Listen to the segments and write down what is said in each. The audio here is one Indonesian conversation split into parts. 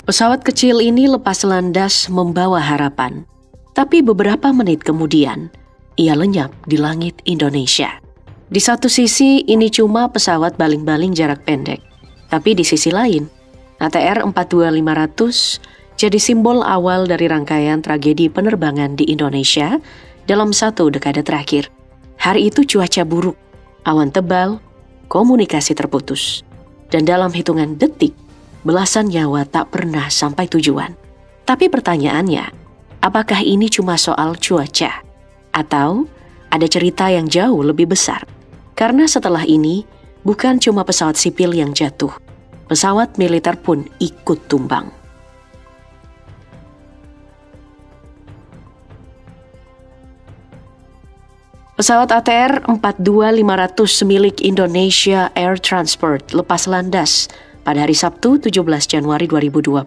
Pesawat kecil ini lepas landas membawa harapan. Tapi beberapa menit kemudian, ia lenyap di langit Indonesia. Di satu sisi, ini cuma pesawat baling-baling jarak pendek. Tapi di sisi lain, ATR 42500 jadi simbol awal dari rangkaian tragedi penerbangan di Indonesia dalam satu dekade terakhir. Hari itu cuaca buruk, awan tebal, komunikasi terputus. Dan dalam hitungan detik, belasan nyawa tak pernah sampai tujuan. Tapi pertanyaannya, apakah ini cuma soal cuaca? Atau ada cerita yang jauh lebih besar? Karena setelah ini, bukan cuma pesawat sipil yang jatuh, pesawat militer pun ikut tumbang. Pesawat ATR 42500 milik Indonesia Air Transport lepas landas pada hari Sabtu 17 Januari 2026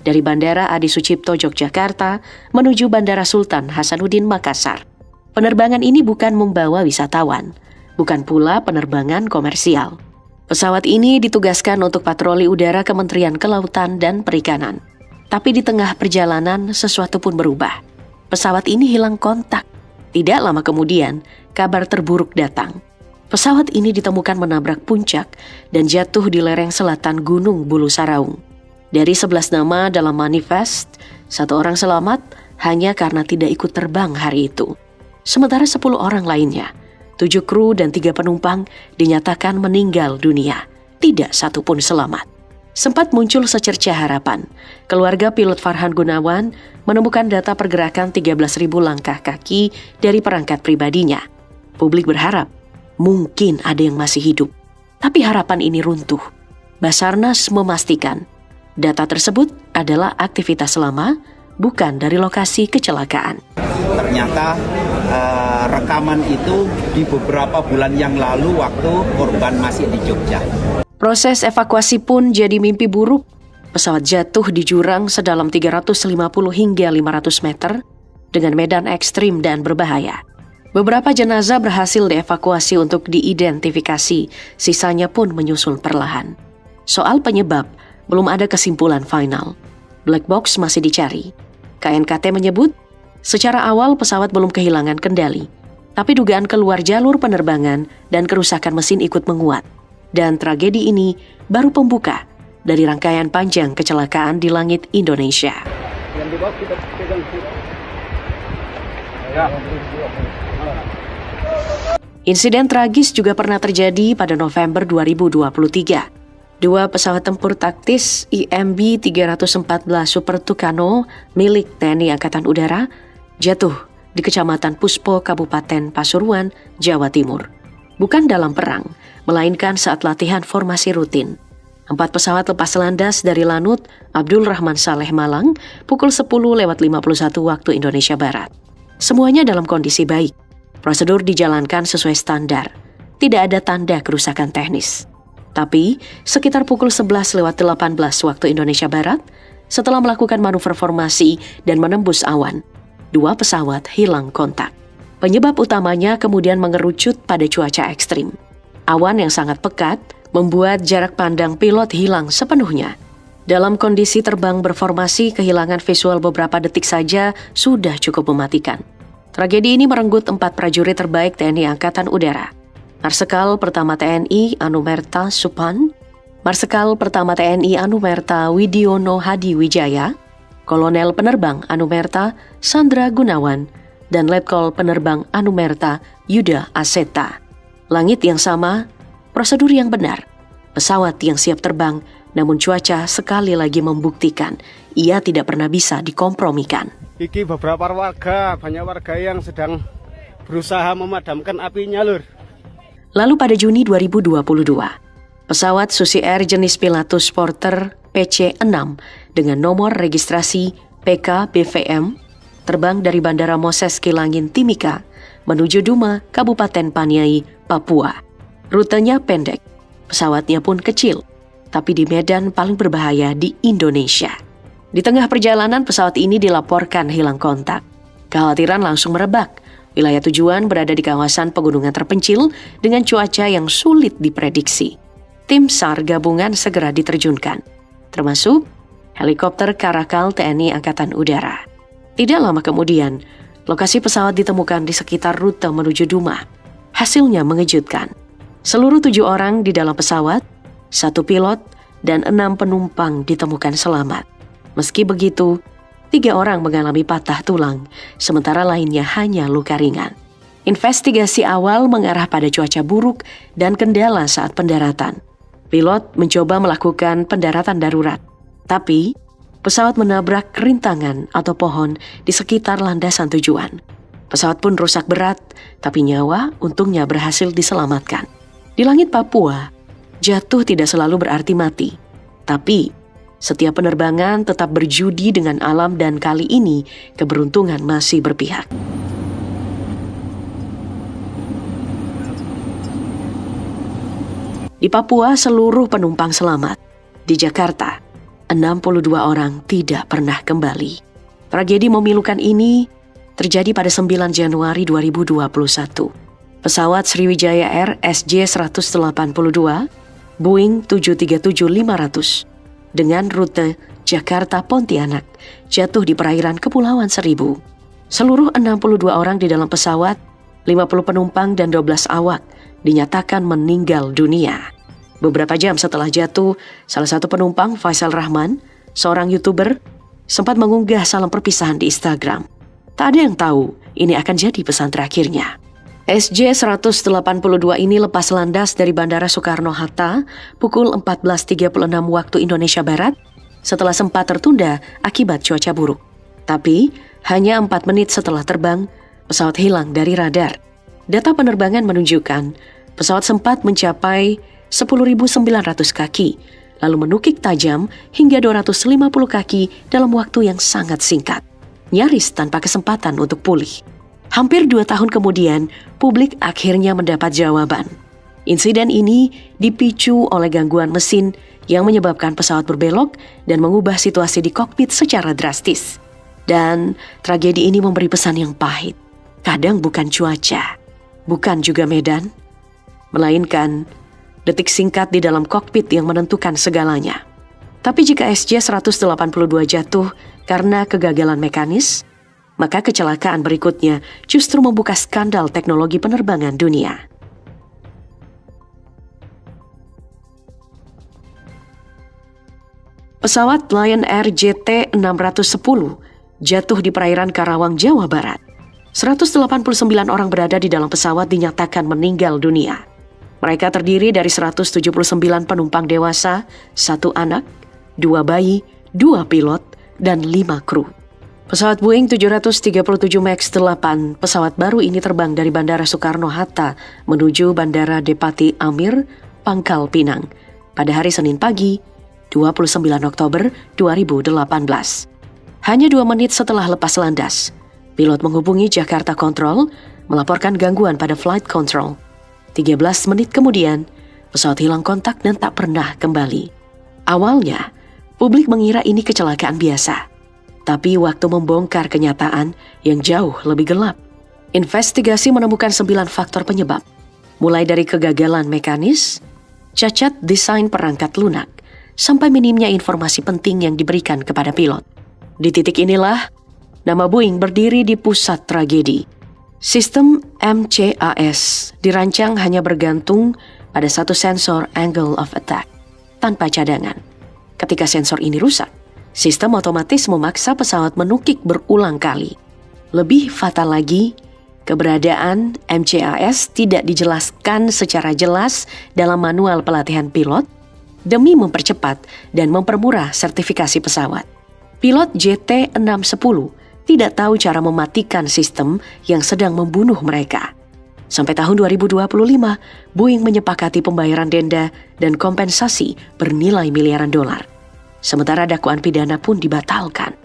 dari Bandara Adi Sucipto, Yogyakarta menuju Bandara Sultan Hasanuddin, Makassar. Penerbangan ini bukan membawa wisatawan, bukan pula penerbangan komersial. Pesawat ini ditugaskan untuk patroli udara Kementerian Kelautan dan Perikanan. Tapi di tengah perjalanan sesuatu pun berubah. Pesawat ini hilang kontak. Tidak lama kemudian, kabar terburuk datang. Pesawat ini ditemukan menabrak puncak dan jatuh di lereng selatan Gunung Bulu Saraung. Dari 11 nama dalam manifest, 1 orang selamat hanya karena tidak ikut terbang hari itu. Sementara 10 orang lainnya, 7 kru dan 3 penumpang dinyatakan meninggal dunia. Tidak satu pun selamat. Sempat muncul secerca harapan. Keluarga pilot Farhan Gunawan menemukan data pergerakan 13.000 langkah kaki dari perangkat pribadinya. Publik berharap mungkin ada yang masih hidup. Tapi harapan ini runtuh. Basarnas memastikan data tersebut adalah aktivitas lama, bukan dari lokasi kecelakaan. Ternyata rekaman itu di beberapa bulan yang lalu waktu korban masih di Jogja. Proses evakuasi pun jadi mimpi buruk. Pesawat jatuh di jurang sedalam 350 hingga 500 meter dengan medan ekstrim dan berbahaya. Beberapa jenazah berhasil dievakuasi untuk diidentifikasi, sisanya pun menyusul perlahan. Soal penyebab, belum ada kesimpulan final. Black box masih dicari. KNKT menyebut, secara awal pesawat belum kehilangan kendali, tapi dugaan keluar jalur penerbangan dan kerusakan mesin ikut menguat. Dan tragedi ini baru pembuka dari rangkaian panjang kecelakaan di langit Indonesia. Insiden tragis juga pernah terjadi pada November 2023. 2 pesawat tempur taktis IMB 314 Super Tucano milik TNI Angkatan Udara jatuh di Kecamatan Puspo, Kabupaten Pasuruan, Jawa Timur. Bukan dalam perang, melainkan saat latihan formasi rutin. 4 pesawat lepas landas dari Lanut Abdul Rahman Saleh Malang pukul 10:51 waktu Indonesia Barat. Semuanya dalam kondisi baik. Prosedur dijalankan sesuai standar. Tidak ada tanda kerusakan teknis. Tapi, sekitar pukul 11:18 waktu Indonesia Barat, setelah melakukan manuver formasi dan menembus awan, 2 pesawat hilang kontak. Penyebab utamanya kemudian mengerucut pada cuaca ekstrim. Awan yang sangat pekat membuat jarak pandang pilot hilang sepenuhnya. Dalam kondisi terbang berformasi, kehilangan visual beberapa detik saja sudah cukup mematikan. Tragedi ini merenggut 4 prajurit terbaik TNI Angkatan Udara. Marsikal Pertama TNI Anumerta Supan, Marsikal Pertama TNI Anumerta Widiono Hadi Wijaya, Kolonel Penerbang Anumerta Sandra Gunawan, dan Letkol Penerbang Anumerta Yuda Aseta. Langit yang sama, prosedur yang benar, pesawat yang siap terbang, namun cuaca sekali lagi membuktikan ia tidak pernah bisa dikompromikan. Iki beberapa warga, banyak warga yang sedang berusaha memadamkan apinya, Lur. Lalu pada Juni 2022, pesawat Susi Air jenis Pilatus Porter PC-6 dengan nomor registrasi PKBVM terbang dari Bandara Moses Kilangin Timika menuju Duma, Kabupaten Paniai, Papua. Rutenya pendek, pesawatnya pun kecil, tapi di medan paling berbahaya di Indonesia. Di tengah perjalanan pesawat ini dilaporkan hilang kontak. Kekhawatiran langsung merebak. Wilayah tujuan berada di kawasan pegunungan terpencil dengan cuaca yang sulit diprediksi. Tim SAR gabungan segera diterjunkan, termasuk helikopter Karakal TNI Angkatan Udara. Tidak lama kemudian, lokasi pesawat ditemukan di sekitar rute menuju Duma. Hasilnya mengejutkan. Seluruh 7 orang di dalam pesawat, 1 pilot, dan 6 penumpang ditemukan selamat. Meski begitu, 3 orang mengalami patah tulang, sementara lainnya hanya luka ringan. Investigasi awal mengarah pada cuaca buruk dan kendala saat pendaratan. Pilot mencoba melakukan pendaratan darurat, tapi pesawat menabrak rintangan atau pohon di sekitar landasan tujuan. Pesawat pun rusak berat, tapi nyawa untungnya berhasil diselamatkan. Di langit Papua, jatuh tidak selalu berarti mati, tapi setiap penerbangan tetap berjudi dengan alam dan kali ini keberuntungan masih berpihak. Di Papua seluruh penumpang selamat. Di Jakarta, 62 orang tidak pernah kembali. Tragedi memilukan ini terjadi pada 9 Januari 2021. Pesawat Sriwijaya Air SJ182, Boeing 737-500, dengan rute Jakarta-Pontianak jatuh di perairan Kepulauan Seribu. Seluruh 62 orang di dalam pesawat, 50 penumpang dan 12 awak dinyatakan meninggal dunia. Beberapa jam setelah jatuh, salah satu penumpang, Faisal Rahman, seorang YouTuber, sempat mengunggah salam perpisahan di Instagram. Tak ada yang tahu ini akan jadi pesan terakhirnya. SJ182 ini lepas landas dari Bandara Soekarno-Hatta pukul 14.36 waktu Indonesia Barat setelah sempat tertunda akibat cuaca buruk. Tapi, hanya 4 menit setelah terbang, pesawat hilang dari radar. Data penerbangan menunjukkan pesawat sempat mencapai 10.900 kaki, lalu menukik tajam hingga 250 kaki dalam waktu yang sangat singkat, nyaris tanpa kesempatan untuk pulih. Hampir 2 tahun kemudian, publik akhirnya mendapat jawaban. Insiden ini dipicu oleh gangguan mesin yang menyebabkan pesawat berbelok dan mengubah situasi di kokpit secara drastis. Dan tragedi ini memberi pesan yang pahit. Kadang bukan cuaca, bukan juga medan, melainkan detik singkat di dalam kokpit yang menentukan segalanya. Tapi jika SJ182 jatuh karena kegagalan mekanis, maka kecelakaan berikutnya justru membuka skandal teknologi penerbangan dunia. Pesawat Lion Air JT610 jatuh di perairan Karawang, Jawa Barat. 189 orang berada di dalam pesawat dinyatakan meninggal dunia. Mereka terdiri dari 179 penumpang dewasa, 1 anak, 2 bayi, 2 pilot, dan 5 kru. Pesawat Boeing 737 MAX 8, pesawat baru ini terbang dari Bandara Soekarno-Hatta menuju Bandara Depati Amir, Pangkal Pinang, pada hari Senin pagi, 29 Oktober 2018. Hanya 2 menit setelah lepas landas, pilot menghubungi Jakarta Control, melaporkan gangguan pada flight control. 13 menit kemudian, pesawat hilang kontak dan tak pernah kembali. Awalnya, publik mengira ini kecelakaan biasa. Tapi waktu membongkar kenyataan yang jauh lebih gelap. Investigasi menemukan 9 faktor penyebab. Mulai dari kegagalan mekanis, cacat desain perangkat lunak, sampai minimnya informasi penting yang diberikan kepada pilot. Di titik inilah, nama Boeing berdiri di pusat tragedi. Sistem MCAS dirancang hanya bergantung pada satu sensor angle of attack, tanpa cadangan. Ketika sensor ini rusak, sistem otomatis memaksa pesawat menukik berulang kali. Lebih fatal lagi, keberadaan MCAS tidak dijelaskan secara jelas dalam manual pelatihan pilot demi mempercepat dan mempermurah sertifikasi pesawat. Pilot JT610 tidak tahu cara mematikan sistem yang sedang membunuh mereka. Sampai tahun 2025, Boeing menyepakati pembayaran denda dan kompensasi bernilai miliaran dolar. Sementara dakwaan pidana pun dibatalkan.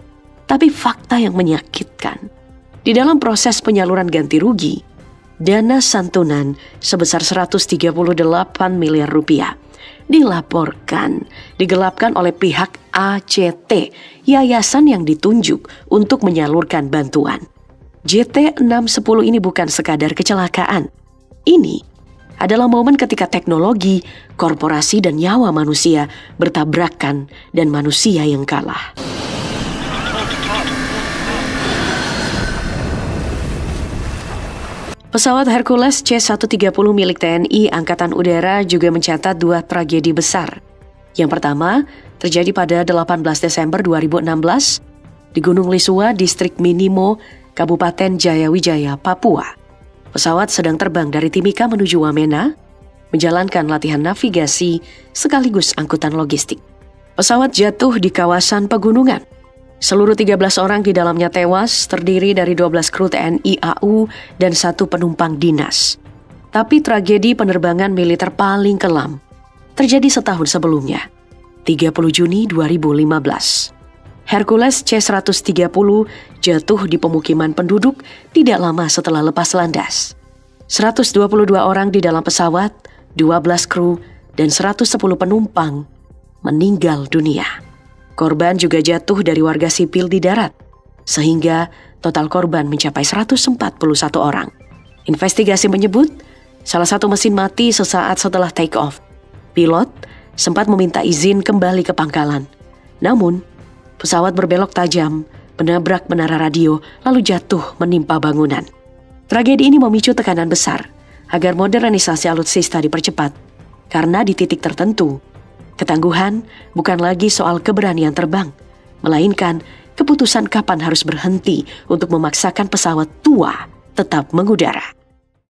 Tapi fakta yang menyakitkan, di dalam proses penyaluran ganti rugi, dana santunan sebesar 138 miliar rupiah digelapkan oleh pihak ACT, yayasan yang ditunjuk untuk menyalurkan bantuan. JT610 ini bukan sekadar kecelakaan. Ini adalah momen ketika teknologi, korporasi, dan nyawa manusia bertabrakan dan manusia yang kalah. Pesawat Hercules C-130 milik TNI Angkatan Udara juga mencatat 2 tragedi besar. Yang pertama, terjadi pada 18 Desember 2016 di Gunung Lisua, Distrik Minimo, Kabupaten Jayawijaya, Papua. Pesawat sedang terbang dari Timika menuju Wamena, menjalankan latihan navigasi sekaligus angkutan logistik. Pesawat jatuh di kawasan pegunungan. Seluruh 13 orang di dalamnya tewas, terdiri dari 12 kru TNI AU dan 1 penumpang dinas. Tapi tragedi penerbangan militer paling kelam terjadi setahun sebelumnya, 30 Juni 2015. Hercules C-130 jatuh di pemukiman penduduk tidak lama setelah lepas landas. 122 orang di dalam pesawat, 12 kru, dan 110 penumpang meninggal dunia. Korban juga jatuh dari warga sipil di darat, sehingga total korban mencapai 141 orang. Investigasi menyebut, salah satu mesin mati sesaat setelah take off. Pilot sempat meminta izin kembali ke pangkalan. Namun, pesawat berbelok tajam, menabrak menara radio, lalu jatuh menimpa bangunan. Tragedi ini memicu tekanan besar agar modernisasi alutsista dipercepat, karena di titik tertentu, ketangguhan bukan lagi soal keberanian terbang, melainkan keputusan kapan harus berhenti untuk memaksakan pesawat tua tetap mengudara.